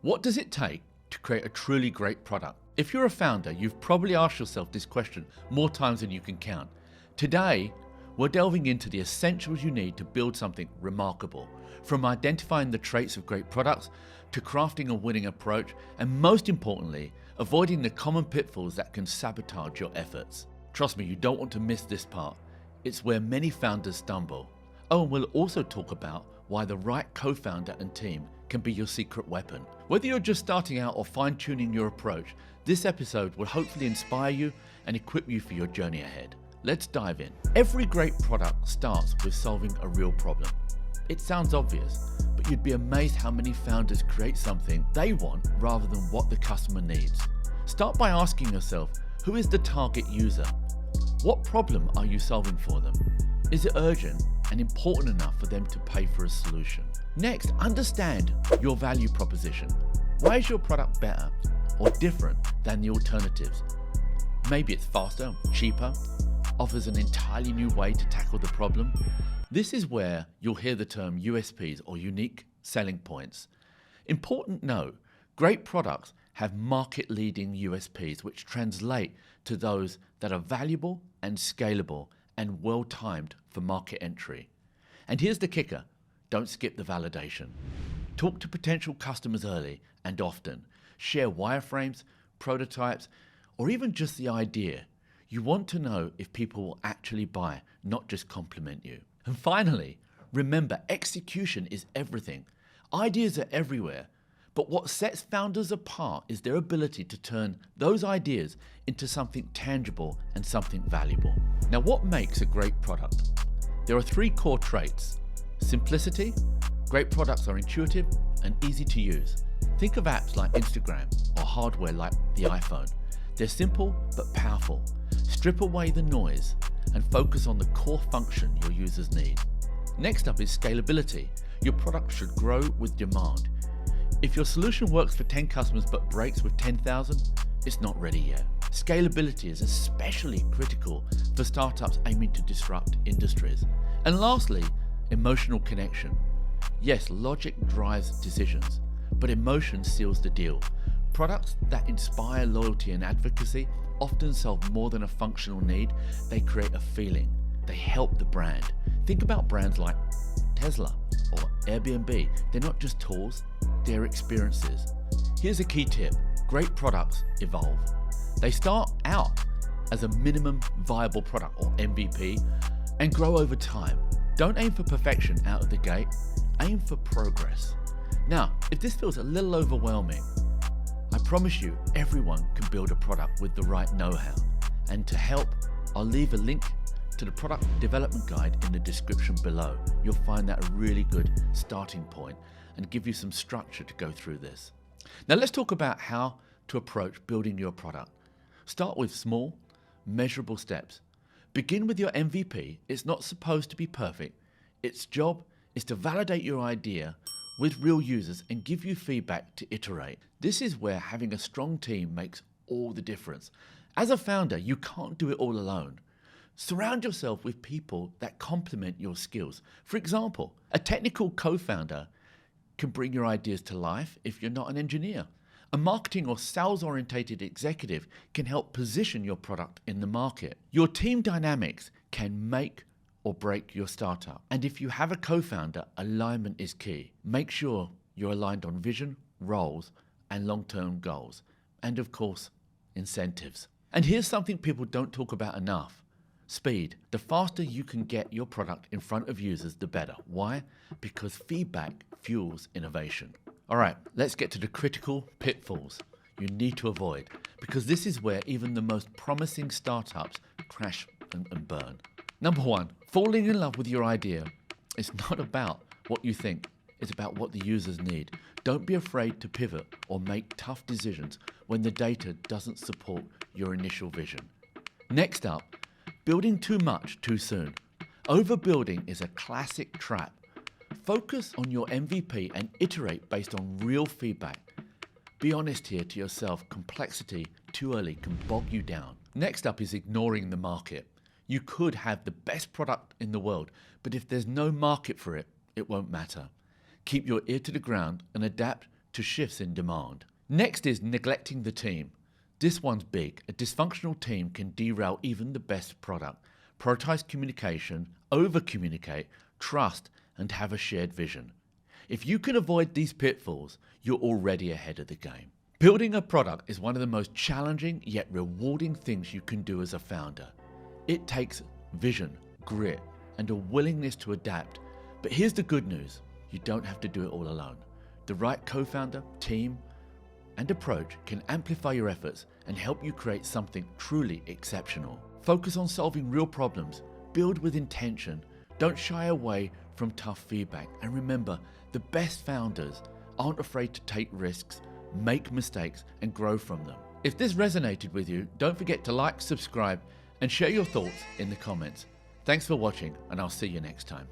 What does it take to create a truly great product? If you're a founder, you've probably asked yourself this question more times than you can count. Today, we're delving into the essentials you need to build something remarkable, from identifying the traits of great products to crafting a winning approach, and most importantly, avoiding the common pitfalls that can sabotage your efforts. Trust me, you don't want to miss this part. It's where many founders stumble. Oh, and we'll also talk about why the right co-founder and team can be your secret weapon. Whether you're just starting out or fine-tuning your approach, this episode will hopefully inspire you and equip you for your journey ahead. Let's dive in. Every great product starts with solving a real problem. It sounds obvious, but you'd be amazed how many founders create something they want rather than what the customer needs. Start by asking yourself, who is the target user? What problem are you solving for them? Is it urgent and important enough for them to pay for a solution? Next, understand your value proposition. Why is your product better or different than the alternatives? Maybe it's faster, cheaper, offers an entirely new way to tackle the problem. This is where you'll hear the term USPs or unique selling points. Important note, great products have market-leading USPs which translate to those that are valuable and scalable and well-timed for market entry. And here's the kicker, don't skip the validation. Talk to potential customers early and often. Share wireframes, prototypes, or even just the idea. You want to know if people will actually buy, not just compliment you. And finally, remember, execution is everything. Ideas are everywhere, but what sets founders apart is their ability to turn those ideas into something tangible and something valuable. Now, what makes a great product? There are three core traits. Simplicity. Great products are intuitive and easy to use. Think of apps like Instagram or hardware like the iPhone. They're simple but powerful. Strip away the noise and focus on the core function your users need. Next up is scalability. Your product should grow with demand. If your solution works for 10 customers but breaks with 10,000, it's not ready yet. Scalability is especially critical for startups aiming to disrupt industries. And lastly, emotional connection. Yes, logic drives decisions, but emotion seals the deal. Products that inspire loyalty and advocacy often solve more than a functional need. They create a feeling. They help the brand. Think about brands like Tesla or Airbnb. They're not just tools, they're experiences. Here's a key tip. Great products evolve. They start out as a minimum viable product or MVP and grow over time. Don't aim for perfection out of the gate, aim for progress. Now, if this feels a little overwhelming, I promise you everyone can build a product with the right know-how. And to help, I'll leave a link to the product development guide in the description below. You'll find that a really good starting point and give you some structure to go through this. Now let's talk about how to approach building your product. Start with small, measurable steps. Begin with your MVP. It's not supposed to be perfect. Its job is to validate your idea with real users and give you feedback to iterate. This is where having a strong team makes all the difference. As a founder, you can't do it all alone. Surround yourself with people that complement your skills. For example, a technical co-founder can bring your ideas to life if you're not an engineer. A marketing or sales-oriented executive can help position your product in the market. Your team dynamics can make or break your startup. And if you have a co-founder, alignment is key. Make sure you're aligned on vision, roles, and long-term goals. And of course, incentives. And here's something people don't talk about enough. Speed. The faster you can get your product in front of users, the better. Why? Because feedback fuels innovation. All right, let's get to the critical pitfalls you need to avoid, because this is where even the most promising startups crash and burn. Number one, falling in love with your idea. It's not about what you think, it's about what the users need. Don't be afraid to pivot or make tough decisions when the data doesn't support your initial vision. Next up, building too much too soon. Overbuilding is a classic trap. Focus on your MVP and iterate based on real feedback. Be honest here to yourself. Complexity too early can bog you down. Next up is ignoring the market. You could have the best product in the world, but if there's no market for it, it won't matter. Keep your ear to the ground and adapt to shifts in demand. Next is neglecting the team. This one's big. A dysfunctional team can derail even the best product. Prioritize communication, over-communicate, trust, and have a shared vision. If you can avoid these pitfalls, you're already ahead of the game. Building a product is one of the most challenging yet rewarding things you can do as a founder. It takes vision, grit, and a willingness to adapt. But here's the good news. You don't have to do it all alone. The right co-founder, team, and approach can amplify your efforts and help you create something truly exceptional. Focus on solving real problems, build with intention, don't shy away from tough feedback, and remember, the best founders aren't afraid to take risks, make mistakes, and grow from them. If this resonated with you, don't forget to like, subscribe, and share your thoughts in the comments. Thanks for watching, and I'll see you next time.